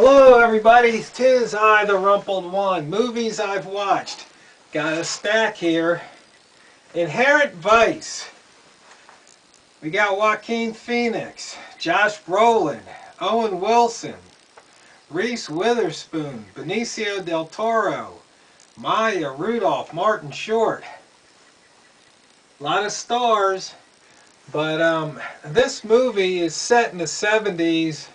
Hello everybody, 'tis I, the Rumpled One. Movies I've watched. Got a stack here. Inherent Vice. We got Joaquin Phoenix, Josh Brolin, Owen Wilson, Reese Witherspoon, Benicio del Toro, Maya Rudolph, Martin Short. A lot of stars, but this movie is set in the 70s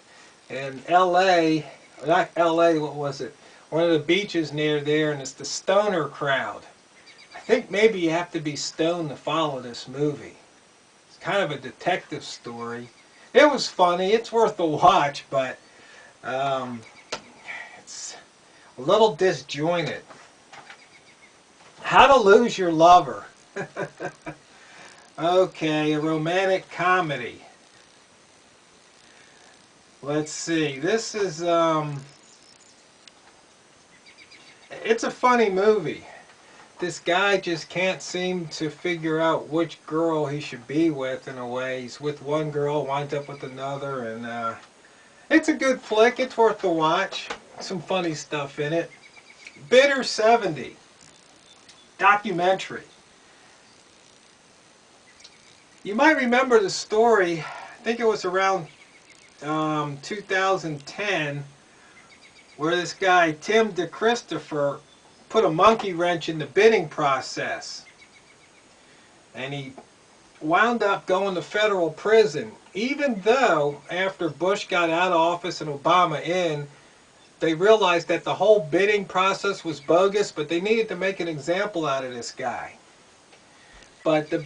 in LA, not LA, what was it? One of the beaches near there, and it's the stoner crowd. I think maybe you have to be stoned to follow this movie. It's kind of a detective story. It was funny, it's worth a watch, but it's a little disjointed. How to Lose Your Lover. Okay, a romantic comedy. Let's see, this is, it's a funny movie. This guy just can't seem to figure out which girl he should be with in a way. He's with one girl, winds up with another, and it's a good flick. It's worth the watch. Some funny stuff in it. Bitter 70. Documentary. You might remember the story, I think it was around 2010, where this guy Tim DeChristopher put a monkey wrench in the bidding process, and he wound up going to federal prison, even though after Bush got out of office and Obama in, they realized that the whole bidding process was bogus, but they needed to make an example out of this guy. But the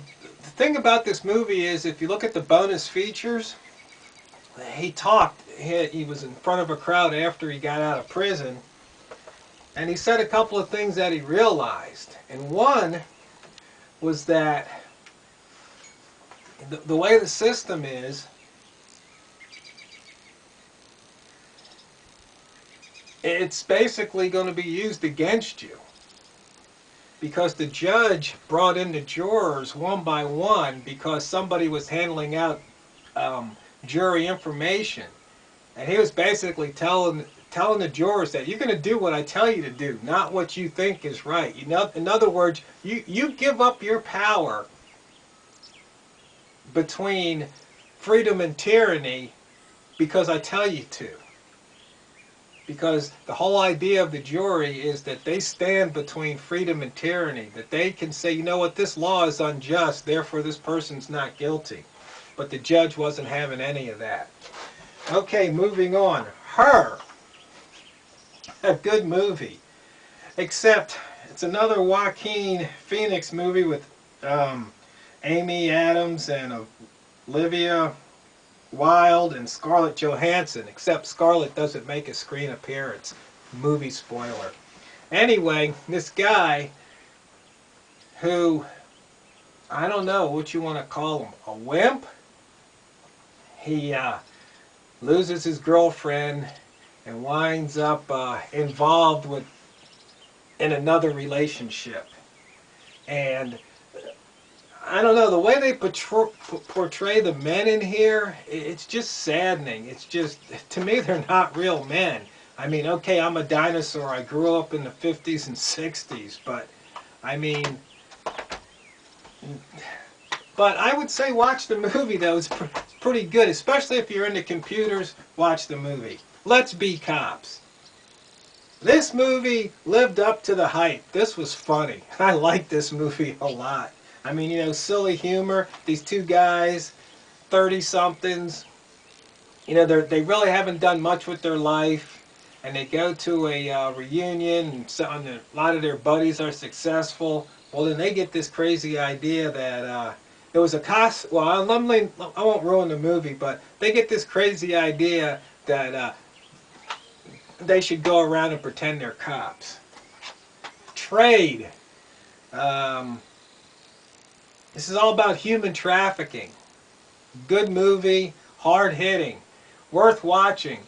thing about this movie is, if you look at the bonus features, he talked. He was in front of a crowd after he got out of prison, and he said a couple of things that he realized. And one was that the way the system is, it's basically going to be used against you, because the judge brought in the jurors one by one because somebody was handling out jury information, and he was basically telling the jurors that you're going to do what I tell you to do, not what you think is right. You know, in other words, you give up your power between freedom and tyranny because I tell you to. Because the whole idea of the jury is that they stand between freedom and tyranny, that they can say, you know what, this law is unjust, therefore this person's not guilty. But the judge wasn't having any of that. Okay, moving on. Her. A good movie. Except it's another Joaquin Phoenix movie with Amy Adams and Olivia Wilde and Scarlett Johansson. Except Scarlett doesn't make a screen appearance. Movie spoiler. Anyway, this guy who, I don't know what you want to call him, a wimp? He loses his girlfriend and winds up involved in another relationship. And I don't know, the way they portray the men in here, it's just saddening. It's just, to me, they're not real men. I mean, okay, I'm a dinosaur. I grew up in the 50s and 60s, but I mean, but I would say watch the movie, though. It's pretty good, especially if you're into computers. Watch the movie. Let's Be Cops. This movie lived up to the hype. This was funny. I like this movie a lot. I mean, you know, silly humor. These two guys, 30-somethings, you know, they really haven't done much with their life, and they go to a reunion, and a lot of their buddies are successful. Well, then they get this crazy idea that it was a cost. Well, I won't ruin the movie, but they get this crazy idea that they should go around and pretend they're cops. Trade. This is all about human trafficking. Good movie, hard-hitting, worth watching.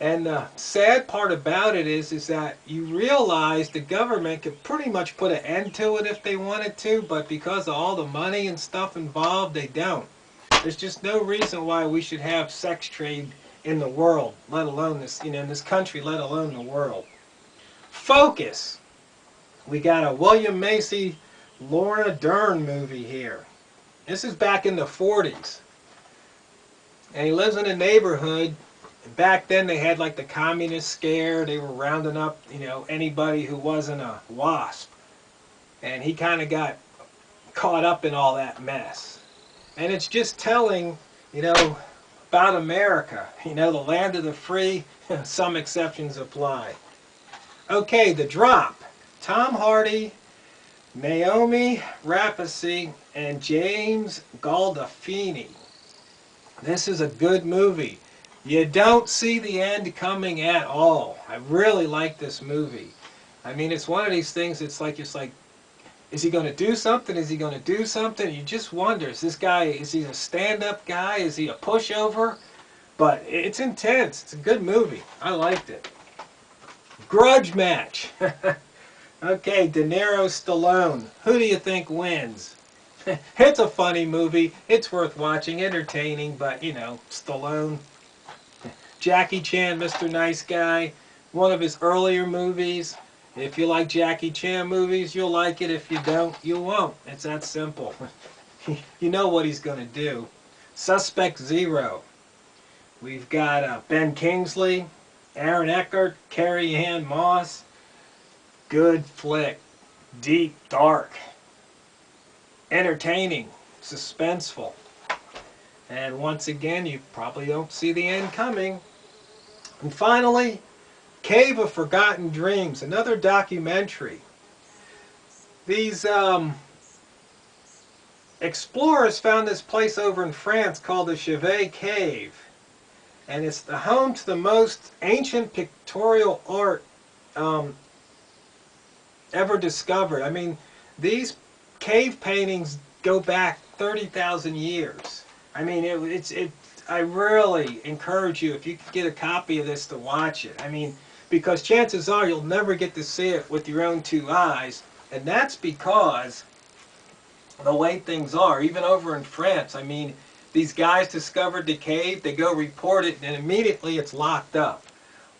And the sad part about it is that you realize the government could pretty much put an end to it if they wanted to, but because of all the money and stuff involved, they don't. There's just no reason why we should have sex trade in the world, let alone this, in this country, let alone the world. Focus. We got a William Macy, Laura Dern movie here. This is back in the 40s. And he lives in a neighborhood. Back then they had like the communist scare. They were rounding up, anybody who wasn't a WASP. And he kind of got caught up in all that mess. And it's just telling, about America. The land of the free. Some exceptions apply. Okay, The Drop. Tom Hardy, Naomi Rapace, and James Gandolfini. This is a good movie. You don't see the end coming at all. I really like this movie. I mean, it's one of these things, it's like, is he going to do something? Is he going to do something? You just wonder, is he a stand-up guy? Is he a pushover? But it's intense. It's a good movie. I liked it. Grudge Match. Okay, De Niro, Stallone. Who do you think wins? It's a funny movie. It's worth watching, entertaining, but, Stallone. Jackie Chan, Mr. Nice Guy. One of his earlier movies. If you like Jackie Chan movies, you'll like it. If you don't, you won't. It's that simple. You know what he's going to do. Suspect Zero. We've got Ben Kingsley, Aaron Eckhart, Carrie Ann Moss. Good flick. Deep, dark. Entertaining. Suspenseful. And once again, you probably don't see the end coming. And finally, Cave of Forgotten Dreams, another documentary. These explorers found this place over in France called the Chevet Cave. And it's the home to the most ancient pictorial art ever discovered. I mean, these cave paintings go back 30,000 years. I mean, I really encourage you, if you could get a copy of this, to watch it. I mean, because chances are you'll never get to see it with your own two eyes. And that's because the way things are, even over in France. I mean, these guys discovered the cave, they go report it, and immediately it's locked up.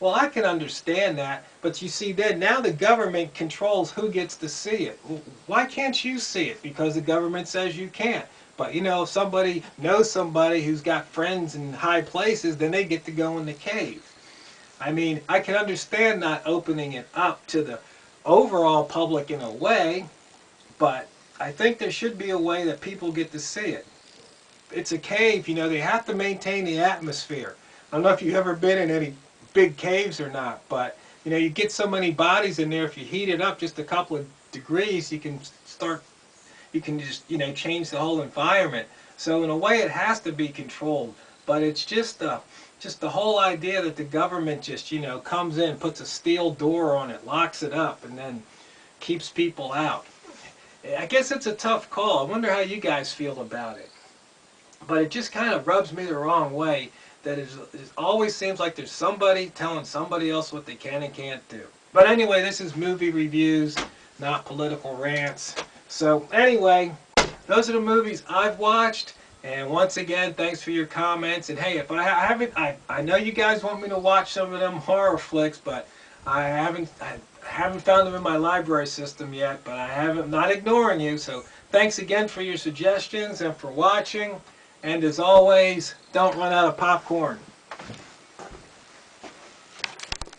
Well, I can understand that, but you see, then now the government controls who gets to see it. Well, why can't you see it? Because the government says you can't. But, if somebody knows somebody who's got friends in high places, then they get to go in the cave. I mean, I can understand not opening it up to the overall public in a way, but I think there should be a way that people get to see it. It's a cave, they have to maintain the atmosphere. I don't know if you've ever been in any big caves or not, but you get so many bodies in there. If you heat it up just a couple of degrees, you can just change the whole environment. So in a way, it has to be controlled. But it's just the whole idea that the government just comes in, puts a steel door on it, locks it up, and then keeps people out. I guess it's a tough call. I wonder how you guys feel about it. But it just kind of rubs me the wrong way. That it always seems like there's somebody telling somebody else what they can and can't do. But anyway, this is movie reviews, not political rants. So anyway, those are the movies I've watched. And once again, thanks for your comments. And hey, if I know you guys want me to watch some of them horror flicks, but I haven't found them in my library system yet. But I'm not ignoring you. So thanks again for your suggestions and for watching. And as always, don't run out of popcorn.